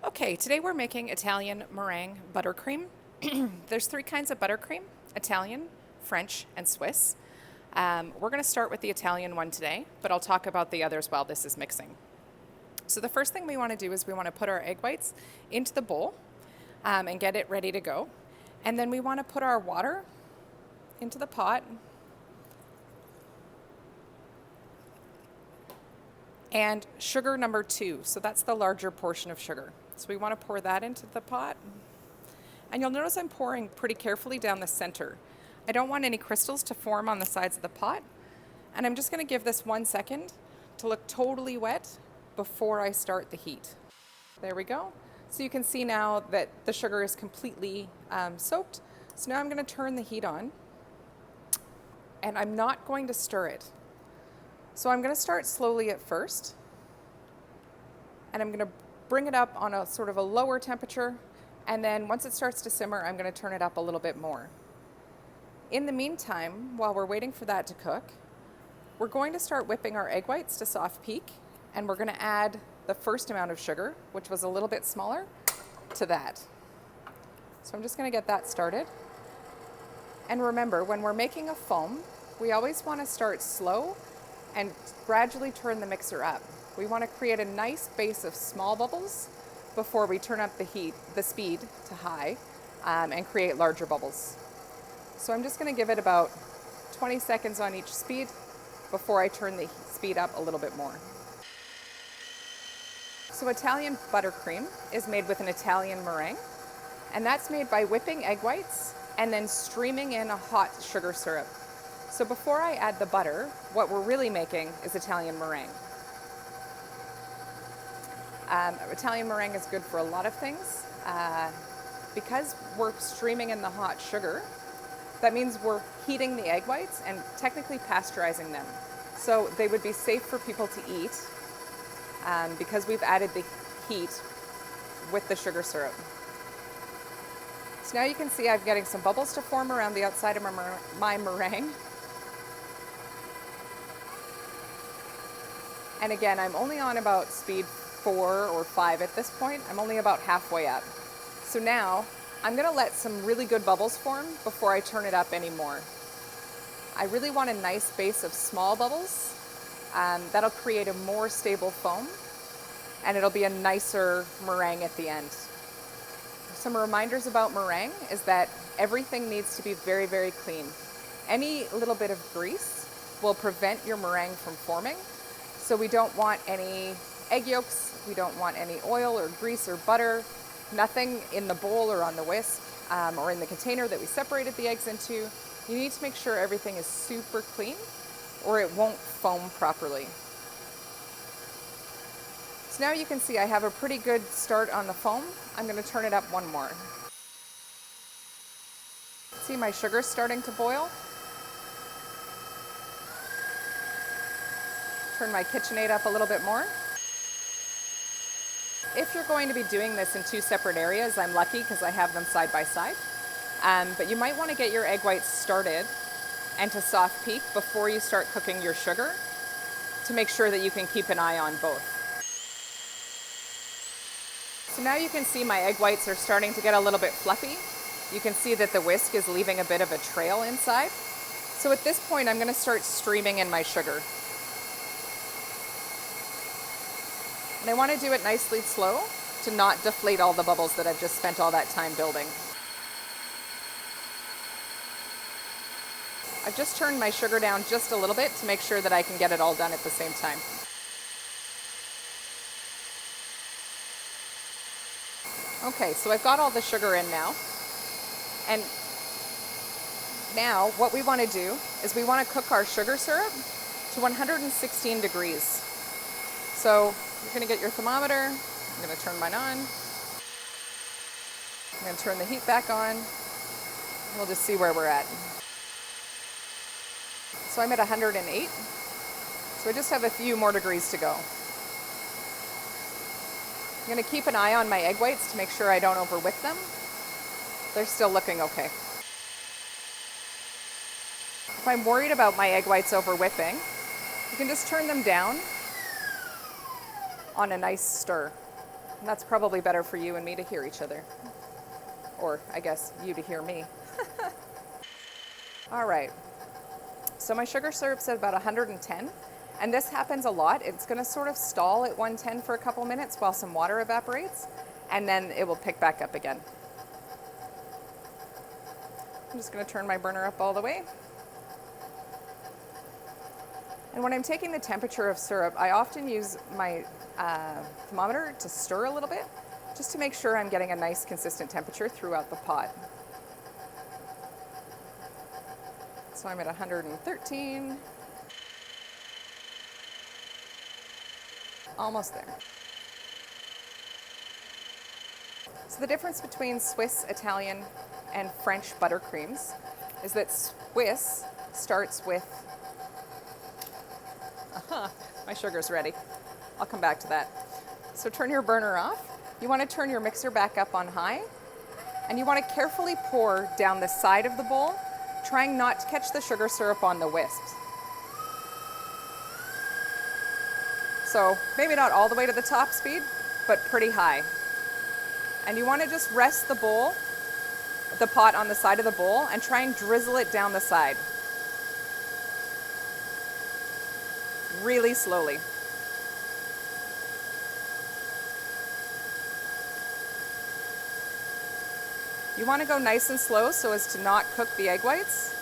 Okay, today we're making Italian meringue buttercream. There's three kinds of buttercream: Italian, French, and Swiss. We're going to start with the Italian one today, but I'll talk about the others while this is mixing. So the first thing we want to do is we want to put our egg whites into the bowl and get it ready to go. And then we want to put our water into the pot and sugar number 2. So that's the larger portion of sugar. So we want to pour that into the pot. And you'll notice I'm pouring pretty carefully down the center. I don't want any crystals to form on the sides of the pot. And I'm just going to give this 1 second to look totally wet before I start the heat. There we go. So you can see now that the sugar is completely soaked. So now I'm going to turn the heat on. And I'm not going to stir it. So I'm going to start slowly at first. And I'm going to bring it up on a sort of a lower temperature. And then once it starts to simmer, I'm going to turn it up a little bit more. In the meantime, while we're waiting for that to cook, we're going to start whipping our egg whites to soft peak. And we're going to add the first amount of sugar, which was a little bit smaller, to that. So I'm just going to get that started. And remember, when we're making a foam, we always want to start slow and gradually turn the mixer up. We want to create a nice base of small bubbles before we turn up the speed to high and create larger bubbles. So I'm just going to give it about 20 seconds on each speed before I turn the speed up a little bit more. So Italian buttercream is made with an Italian meringue, and that's made by whipping egg whites and then streaming in a hot sugar syrup. So before I add the butter, what we're really making is Italian meringue. Italian meringue is good for a lot of things. Because we're streaming in the hot sugar, that means we're heating the egg whites and technically pasteurizing them. So they would be safe for people to eat because we've added the heat with the sugar syrup. So now you can see I'm getting some bubbles to form around the outside of my meringue. And again, I'm only on about speed 4 or 5 at this point. I'm only about halfway up. So now I'm going to let some really good bubbles form before I turn it up anymore. I really want a nice base of small bubbles. That'll create a more stable foam, and it'll be a nicer meringue at the end. Some reminders about meringue is that everything needs to be very, very clean. Any little bit of grease will prevent your meringue from forming. So we don't want any egg yolks, we don't want any oil or grease or butter, nothing in the bowl or on the whisk or in the container that we separated the eggs into. You need to make sure everything is super clean or it won't foam properly. So now you can see I have a pretty good start on the foam. I'm going to turn it up one more. See, my sugar's starting to boil. Turn my KitchenAid up a little bit more. If you're going to be doing this in 2 separate areas, I'm lucky because I have them side by side. But you might want to get your egg whites started and to soft peak before you start cooking your sugar to make sure that you can keep an eye on both. So now you can see my egg whites are starting to get a little bit fluffy. You can see that the whisk is leaving a bit of a trail inside. So at this point, I'm going to start streaming in my sugar. And I want to do it nicely slow to not deflate all the bubbles that I've just spent all that time building. I've just turned my sugar down just a little bit to make sure that I can get it all done at the same time. Okay, so I've got all the sugar in now. And now what we want to do is we want to cook our sugar syrup to 116 degrees. So you're going to get your thermometer. I'm going to turn mine on. I'm going to turn the heat back on. We'll just see where we're at. So I'm at 108. So I just have a few more degrees to go. I'm going to keep an eye on my egg whites to make sure I don't overwhip them. They're still looking okay. If I'm worried about my egg whites overwhipping, you can just turn them down on a nice stir. And that's probably better for you and me to hear each other. Or I guess you to hear me. All right. So my sugar syrup's at about 110. And this happens a lot. It's going to sort of stall at 110 for a couple minutes while some water evaporates. And then it will pick back up again. I'm just going to turn my burner up all the way. And when I'm taking the temperature of syrup, I often use my thermometer to stir a little bit, just to make sure I'm getting a nice consistent temperature throughout the pot. So I'm at 113. Almost there. So the difference between Swiss, Italian, and French buttercreams is that Swiss starts with my sugar's ready. I'll come back to that. So turn your burner off. You want to turn your mixer back up on high, and you want to carefully pour down the side of the bowl, trying not to catch the sugar syrup on the wisps. So maybe not all the way to the top speed, but pretty high. And you want to just rest the pot on the side of the bowl, and try and drizzle it down the side. Really slowly. You want to go nice and slow so as to not cook the egg whites.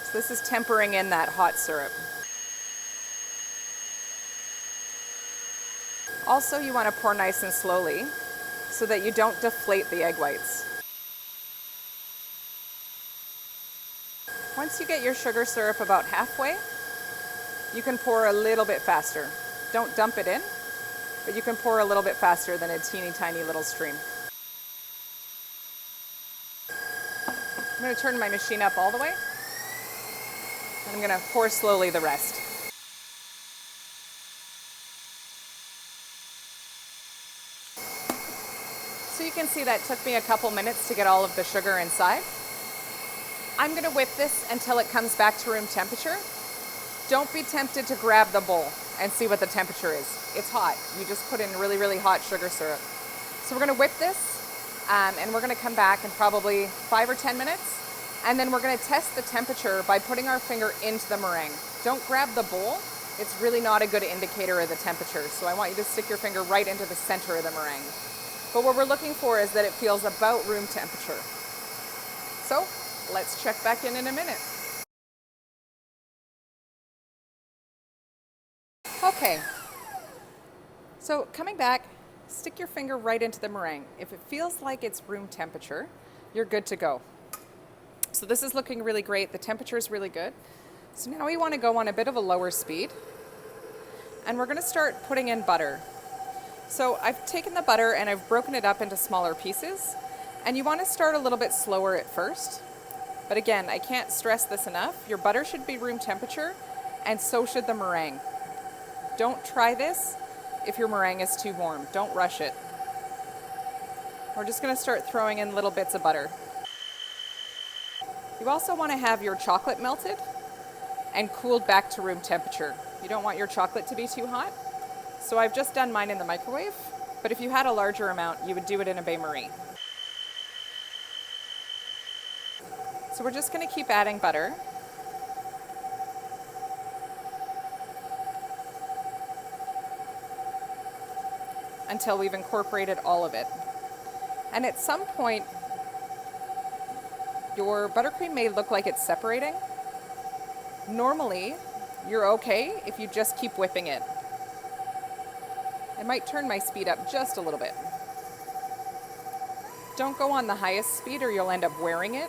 So this is tempering in that hot syrup. Also, you want to pour nice and slowly so that you don't deflate the egg whites. Once you get your sugar syrup about halfway, you can pour a little bit faster. Don't dump it in, but you can pour a little bit faster than a teeny tiny little stream. I'm going to turn my machine up all the way, and I'm going to pour slowly the rest. So you can see that took me a couple minutes to get all of the sugar inside. I'm going to whip this until it comes back to room temperature. Don't be tempted to grab the bowl and see what the temperature is. It's hot. You just put in really, really hot sugar syrup. So we're going to whip this, and we're going to come back in probably 5 or 10 minutes. And then we're going to test the temperature by putting our finger into the meringue. Don't grab the bowl. It's really not a good indicator of the temperature. So I want you to stick your finger right into the center of the meringue. But what we're looking for is that it feels about room temperature. So let's check back in a minute. Okay, so coming back, stick your finger right into the meringue. If it feels like it's room temperature, you're good to go. So this is looking really great. The temperature is really good. So now we want to go on a bit of a lower speed, and we're going to start putting in butter. So I've taken the butter and I've broken it up into smaller pieces, and you want to start a little bit slower at first. But again, I can't stress this enough. Your butter should be room temperature, and so should the meringue. Don't try this if your meringue is too warm. Don't rush it. We're just going to start throwing in little bits of butter. You also want to have your chocolate melted and cooled back to room temperature. You don't want your chocolate to be too hot. So I've just done mine in the microwave, but if you had a larger amount, you would do it in a bain-marie. So we're just going to keep adding butter. Until we've incorporated all of it. And at some point, your buttercream may look like it's separating. Normally, you're okay if you just keep whipping it. I might turn my speed up just a little bit. Don't go on the highest speed or you'll end up wearing it.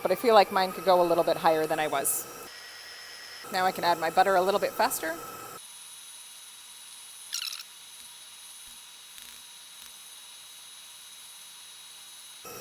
But I feel like mine could go a little bit higher than I was. Now I can add my butter a little bit faster.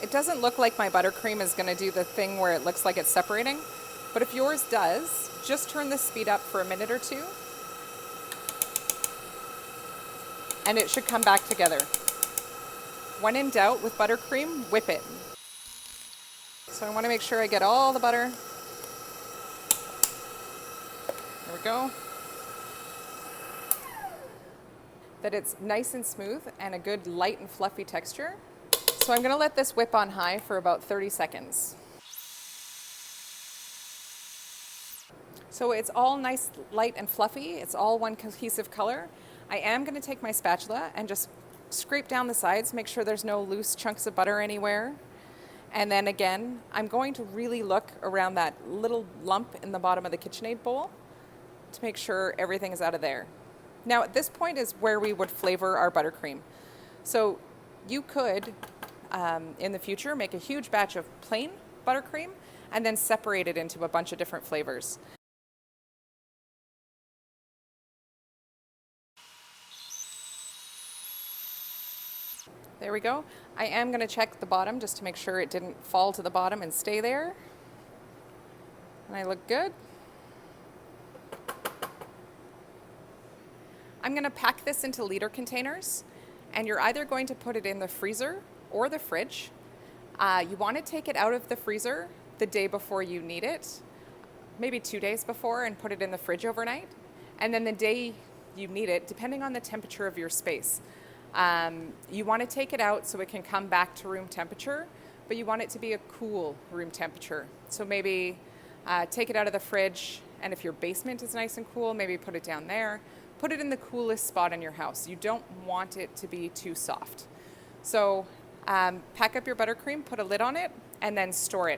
It doesn't look like my buttercream is going to do the thing where it looks like it's separating, but if yours does, just turn the speed up for a minute or two, and it should come back together. When in doubt with buttercream, whip it. So I want to make sure I get all the butter. There we go. that it's nice and smooth and a good light and fluffy texture. So I'm gonna let this whip on high for about 30 seconds. So it's all nice, light and fluffy. It's all one cohesive color. I am gonna take my spatula and just scrape down the sides, make sure there's no loose chunks of butter anywhere. And then again, I'm going to really look around that little lump in the bottom of the KitchenAid bowl to make sure everything is out of there. Now at this point is where we would flavor our buttercream. So you could, in the future, make a huge batch of plain buttercream and then separate it into a bunch of different flavors. There we go. I am going to check the bottom just to make sure it didn't fall to the bottom and stay there. And I look good. I'm going to pack this into liter containers, and you're either going to put it in the freezer or the fridge. You want to take it out of the freezer the day before you need it, maybe 2 days before, and put it in the fridge overnight. And then the day you need it, depending on the temperature of your space, you want to take it out so it can come back to room temperature, but you want it to be a cool room temperature. So maybe take it out of the fridge, and if your basement is nice and cool, maybe put it down there. Put it in the coolest spot in your house. You don't want it to be too soft. So pack up your buttercream, put a lid on it, and then store it.